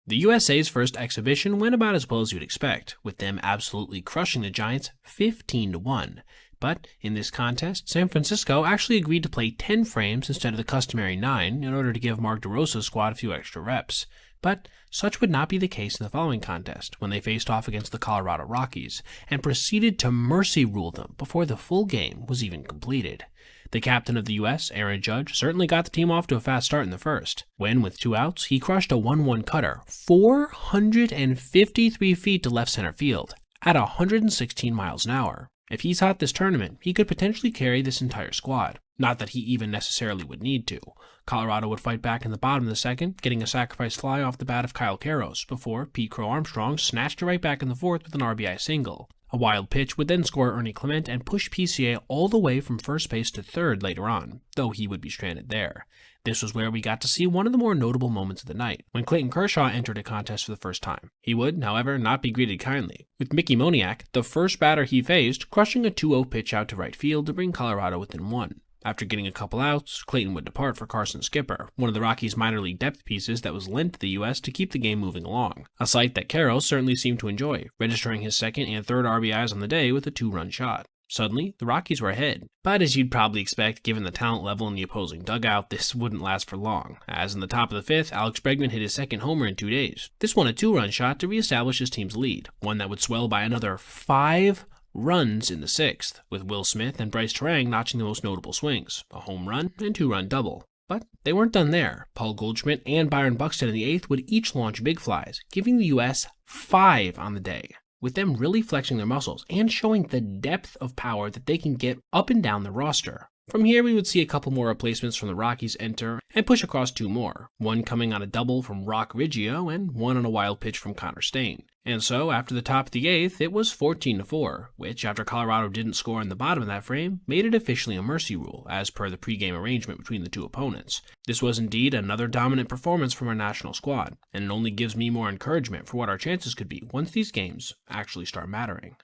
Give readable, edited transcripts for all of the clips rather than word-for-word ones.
The USA's first exhibition went about as well as you'd expect, with them absolutely crushing the Giants 15-1. But in this contest, San Francisco actually agreed to play 10 frames instead of the customary 9 in order to give Mark DeRosa's squad a few extra reps. But such would not be the case in the following contest, when they faced off against the Colorado Rockies, and proceeded to mercy rule them before the full game was even completed. The captain of the U.S., Aaron Judge, certainly got the team off to a fast start in the first, when, with 2 outs, he crushed a 1-1 cutter 453 feet to left center field, at 116 miles an hour. If he's hot this tournament, he could potentially carry this entire squad. Not that he even necessarily would need to. Colorado would fight back in the bottom of the second, getting a sacrifice fly off the bat of Kyle Karros, before Pete Crow Armstrong snatched it right back in the fourth with an RBI single. A wild pitch would then score Ernie Clement and push PCA all the way from first base to third later on, though he would be stranded there. This was where we got to see one of the more notable moments of the night, when Clayton Kershaw entered a contest for the first time. He would, however, not be greeted kindly, with Mickey Moniak, the first batter he faced, crushing a 2-0 pitch out to right field to bring Colorado within 1. After getting a couple outs, Clayton would depart for Carson Skipper, one of the Rockies' minor league depth pieces that was lent to the U.S. to keep the game moving along, a sight that Karros certainly seemed to enjoy, registering his second and third RBIs on the day with a 2-run shot. Suddenly, the Rockies were ahead, but as you'd probably expect given the talent level in the opposing dugout, this wouldn't last for long, as in the top of the fifth, Alex Bregman hit his second homer in 2 days. This won a 2-run shot to reestablish his team's lead, one that would swell by another 5 runs in the sixth, with Will Smith and Bryce Terang notching the most notable swings, a home run and 2-run double. But they weren't done there. Paul Goldschmidt and Byron Buxton in the eighth would each launch big flies, giving the U.S. 5 on the day, with them really flexing their muscles and showing the depth of power that they can get up and down the roster. From here, we would see a couple more replacements from the Rockies enter and push across 2 more, one coming on a double from Rock Riggio and one on a wild pitch from Connor Stain. And so, after the top of the eighth, it was 14-4, which, after Colorado didn't score in the bottom of that frame, made it officially a mercy rule, as per the pregame arrangement between the two opponents. This was indeed another dominant performance from our national squad, and it only gives me more encouragement for what our chances could be once these games actually start mattering.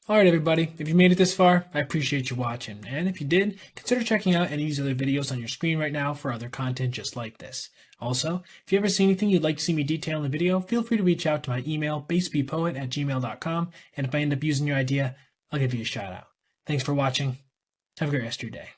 Alright everybody, if you made it this far, I appreciate you watching, and if you did, consider checking out any of these other videos on your screen right now for other content just like this. Also, if you ever see anything you'd like to see me detail in the video, feel free to reach out to my email, basebpoet@gmail.com, and if I end up using your idea, I'll give you a shout out. Thanks for watching. Have a great rest of your day.